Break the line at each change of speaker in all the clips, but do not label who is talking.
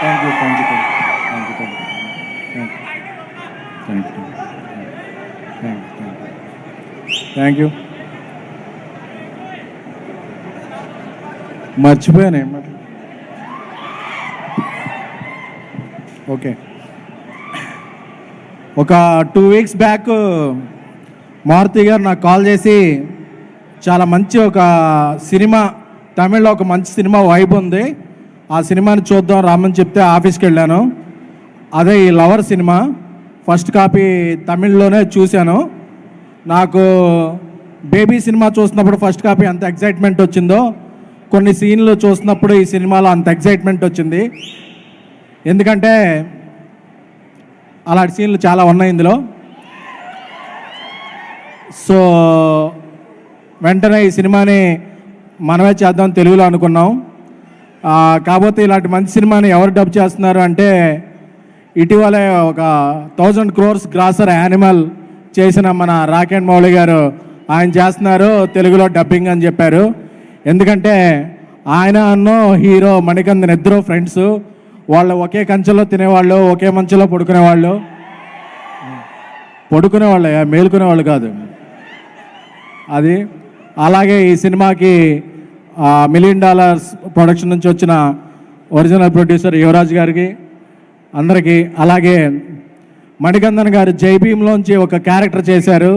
Thank you thank you thank you. మర్చిపోయాను ఏమన్నా. Okay, ఒక 2 weeks బ్యాక్ మారుతి గారు నాకు కాల్ చేసి చాలా మంచి ఒక సినిమా, తమిళ్లో ఒక మంచి సినిమా వైబ్ ఉంది, ఆ సినిమాని చూద్దాం రామని చెప్తే ఆఫీస్కి వెళ్ళాను. అదే ఈ లవర్ సినిమా ఫస్ట్ కాపీ తమిళ్లోనే చూశాను. నాకు బేబీ సినిమా చూసినప్పుడు ఫస్ట్ కాపీ అంత ఎగ్జైట్మెంట్ వచ్చిందో కొన్ని సీన్లు చూసినప్పుడు ఈ సినిమాలో అంత ఎగ్జైట్మెంట్ వచ్చింది. ఎందుకంటే అలాంటి సీన్లు చాలా ఉన్నాయి ఇందులో. సో వెంటనే ఈ సినిమాని మనమే చేద్దాం తెలుగులో అనుకున్నాం. కాకపోతే ఇలాంటి మంచి సినిమాని ఎవరు డబ్ చేస్తున్నారు అంటే ఇటీవలే ఒక 1000 crores గ్రాసర్ యానిమల్ చేసిన మన రాకెట్ మౌళి గారు ఆయన చేస్తున్నారు తెలుగులో డబ్బింగ్ అని చెప్పారు. ఎందుకంటే ఆయన అన్నో హీరో మణికందన్ ఇద్దరు ఫ్రెండ్స్, వాళ్ళు ఒకే కంచెలో తినేవాళ్ళు, ఒకే మంచులో పడుకునేవాళ్ళు, మేలుకునేవాళ్ళు కాదు అది. అలాగే ఈ సినిమాకి $1 million ప్రొడక్షన్ నుంచి వచ్చిన ఒరిజినల్ ప్రొడ్యూసర్ యువరాజ్ గారికి అందరికీ, అలాగే మణికందన్ గారు జై భీమ్లోంచి ఒక క్యారెక్టర్ చేశారు.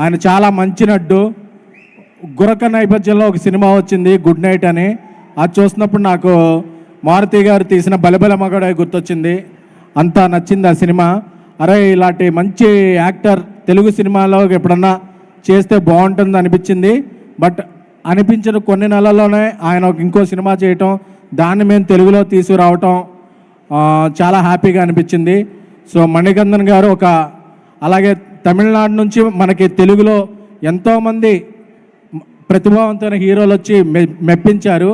ఆయన చాలా మంచి నడ్డు. గురక నేపథ్యంలో ఒక సినిమా వచ్చింది గుడ్ నైట్ అని, అది చూసినప్పుడు నాకు మారుతి గారు తీసిన బలబల మగడ గుర్తొచ్చింది, అంతా నచ్చింది ఆ సినిమా. అరే ఇలాంటి మంచి యాక్టర్ తెలుగు సినిమాలో ఎప్పుడన్నా చేస్తే బాగుంటుంది అనిపించింది. బట్ అనిపించిన కొన్ని నెలల్లోనే ఆయన ఇంకో సినిమా చేయటం, దాన్ని మేము తెలుగులో తీసుకురావటం చాలా హ్యాపీగా అనిపించింది. సో మణికందన్ గారు అలాగే తమిళనాడు నుంచి మనకి తెలుగులో ఎంతోమంది ప్రతిభావంతమైన హీరోలు వచ్చి మెప్పించారు.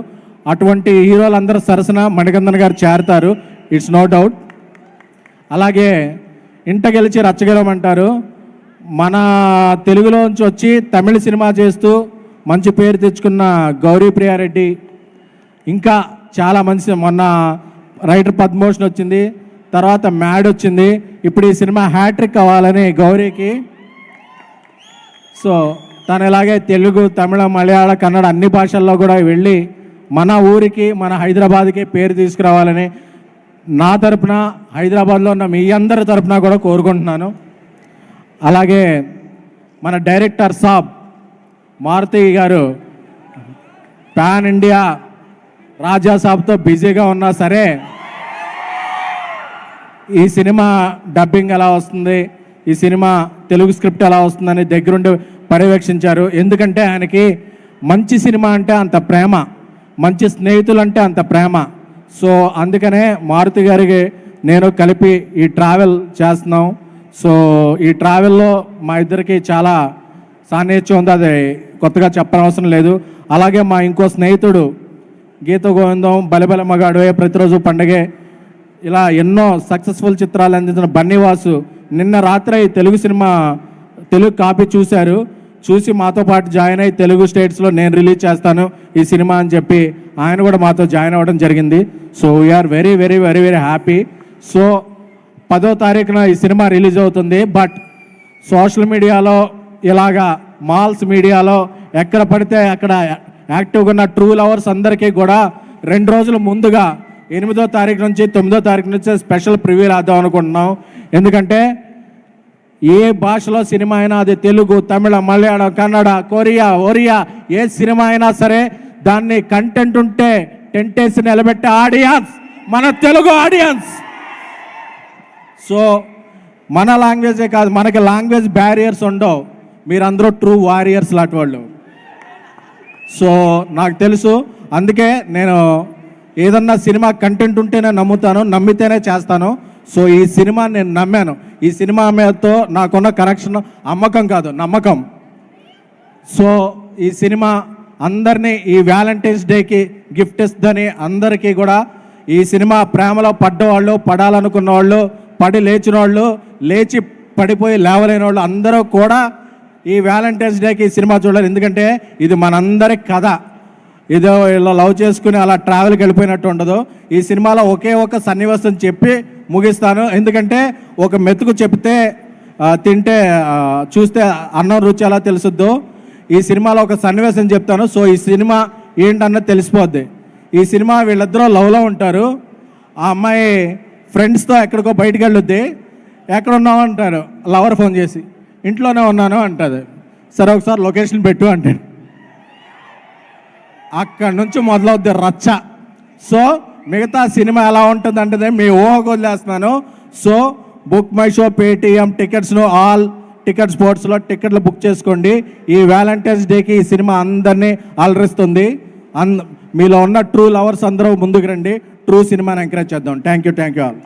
అటువంటి హీరోలందరూ సరసన మణికందన్ గారు చేరతారు, ఇట్స్ నో డౌట్. అలాగే ఇంట గెలిచి రచ్చగెలమంటారు, మన తెలుగులోంచి వచ్చి తమిళ సినిమా చేస్తూ మంచి పేరు తెచ్చుకున్న గౌరీ ప్రియారెడ్డి, ఇంకా చాలా మంచి, మొన్న రైటర్ పద్మభూషణ్ వచ్చింది, తర్వాత మ్యాడ్ వచ్చింది, ఇప్పుడు ఈ సినిమా హ్యాట్రిక్ అవ్వాలని గౌరీకి. సో తను ఇలాగే తెలుగు, తమిళ, మలయాళ, కన్నడ అన్ని భాషల్లో కూడా వెళ్ళి మన ఊరికి, మన హైదరాబాద్కి పేరు తీసుకురావాలని నా తరపున, హైదరాబాద్లో ఉన్న మీ అందరి తరపున కూడా కోరుకుంటున్నాను. అలాగే మన డైరెక్టర్ సాబ్ మారుతి గారు పాన్ ఇండియా రాజా సాబ్తో బిజీగా ఉన్నా సరే ఈ సినిమా డబ్బింగ్ ఎలా వస్తుంది, ఈ సినిమా తెలుగు స్క్రిప్ట్ ఎలా వస్తుందని దగ్గరుండి పర్యవేక్షించారు. ఎందుకంటే ఆయనకి మంచి సినిమా అంటే అంత ప్రేమ, మంచి స్నేహితులు అంటే అంత ప్రేమ. సో అందుకనే మారుతి గారికి నేను కలిపి ఈ ట్రావెల్ చేస్తున్నాం. సో ఈ ట్రావెల్లో మా ఇద్దరికి చాలా సాన్నిధ్యం ఉంది, అది కొత్తగా చెప్పనవసరం లేదు. అలాగే మా ఇంకో స్నేహితుడు గీత గోవిందం, బలబల మగాడు, ప్రతిరోజు పండగే, ఇలా ఎన్నో సక్సెస్ఫుల్ చిత్రాలు అందించిన బన్నీవాసు నిన్న రాత్రి తెలుగు కాపీ చూశారు. చూసి మాతో పాటు జాయిన్ అయ్యి తెలుగు స్టేట్స్లో నేను రిలీజ్ చేస్తాను ఈ సినిమా అని చెప్పి ఆయన కూడా మాతో జాయిన్ అవ్వడం జరిగింది. So we are very very very very happy. So 10వ తారీఖున ఈ సినిమా రిలీజ్ అవుతుంది. బట్ సోషల్ మీడియాలో ఇలాగా మాల్స్ మీడియాలో ఎక్కడ పడితే అక్కడ యాక్టివ్గా ఉన్న ట్రూ లవర్స్ అందరికీ కూడా 2 రోజుల ముందుగా 8వ తారీఖు నుంచి 9వ తారీఖు నుంచి స్పెషల్ ప్రివ్యూ రాద్దాం అనుకుంటున్నాం. ఎందుకంటే ఏ భాషలో సినిమా అయినా, అది తెలుగు, తమిళ, మలయాళం, కన్నడ, కొరియా, ఒరియా, ఏ సినిమా అయినా సరే దాన్ని కంటెంట్ ఉంటే టెంటేసి నిలబెట్టే ఆడియన్స్ మన తెలుగు ఆడియన్స్. సో మన లాంగ్వేజే కాదు, మనకి లాంగ్వేజ్ బ్యారియర్స్ ఉండవు, మీరందరూ ట్రూ వారియర్స్ లాంటి వాళ్ళు. సో నాకు తెలుసు, అందుకే నేను ఏదన్నా సినిమా కంటెంట్ ఉంటేనే నమ్ముతాను, నమ్మితేనే చేస్తాను. సో ఈ సినిమా నేను నమ్మాను. ఈ సినిమా మీదతో నాకున్న కనెక్షన్ అమ్మకం కాదు, నమ్మకం. సో ఈ సినిమా అందరినీ ఈ వ్యాలంటైన్స్ డేకి గిఫ్ట్ ఇస్తుందని అందరికీ కూడా, ఈ సినిమా ప్రేమలో పడ్డవాళ్ళు, పడాలనుకున్న వాళ్ళు, పడి లేచిన వాళ్ళు, లేచి పడిపోయి లేవలేని వాళ్ళు అందరూ కూడా ఈ వ్యాలంటైన్స్ డేకి ఈ సినిమా చూడాలి. ఎందుకంటే ఇది మనందరి కథ. ఏదో ఇలా లవ్ చేసుకుని అలా ట్రావెల్కి వెళ్ళిపోయినట్టు ఉండదు. ఈ సినిమాలో ఒకే ఒక సన్నివేశం చెప్పి ముగిస్తాను. ఎందుకంటే ఒక మెతుకు చెప్తే తింటే చూస్తే అన్నం రుచి ఎలా తెలుసుద్దో, ఈ సినిమాలో ఒక సన్నివేశం చెప్తాను. సో ఈ సినిమా ఏంటన్నది తెలిసిపోద్ది. ఈ సినిమా వీళ్ళిద్దరూ లవ్లో ఉంటారు. ఆ అమ్మాయి ఫ్రెండ్స్తో ఎక్కడికో బయటికి వెళ్ళొద్ది. ఎక్కడ ఉన్నావు అంటారు లవర్ ఫోన్ చేసి. ఇంట్లోనే ఉన్నాను అంటుంది. సరే ఒకసారి లొకేషన్ పెట్టు అంటాడు. అక్కడి నుంచి మొదలవుద్ది రచ్చ. సో మిగతా సినిమా ఎలా ఉంటుంది అంటే మీ ఊహకు వదిలేస్తున్నాను. So book my show, Paytm, టికెట్స్ను ఆల్ టికెట్ స్పోర్ట్స్లో టికెట్లు బుక్ చేసుకోండి. ఈ వ్యాలంటైన్స్ డేకి ఈ సినిమా అందరినీ అలరిస్తుంది. మీలో ఉన్న ట్రూ లవర్స్ అందరూ ముందుకు రండి. ట్రూ సినిమాని ఎంకరేజ్ చేద్దాం. Thank you all.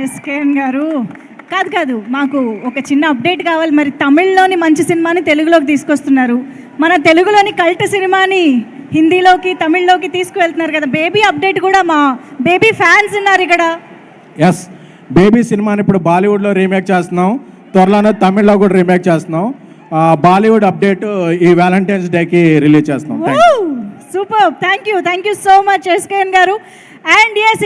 ఎస్కేఎన్ గారు కాదు మాకు ఒక చిన్న అప్డేట్ కావాలి. మరి తమిళ్లోని మంచి సినిమాని తెలుగులోకి తీసుకొస్తున్నారు, మన తెలుగులోని కల్ట్ సినిమాని హిందీలోకి తమిళ్లోకి తీసుకువెళ్తున్నారు కదా. బేబీ అప్డేట్ కూడా, మా బేబీ ఫ్యాన్స్ ఉన్నారు ఇక్కడ.
ఎస్, బేబీ సినిమాని ఇప్పుడు బాలీవుడ్లో రీమేక్ చేస్తున్నాం. త్వరలోనే తమిళ్లో కూడా రీమేక్ చేస్తున్నాం. బాలీవుడ్ అప్డేట్ ఈ వ్యాలంటైన్స్ డేకి రిలీజ్ చేస్తున్నాం.
Super, thank you so much SKN గారు. And yes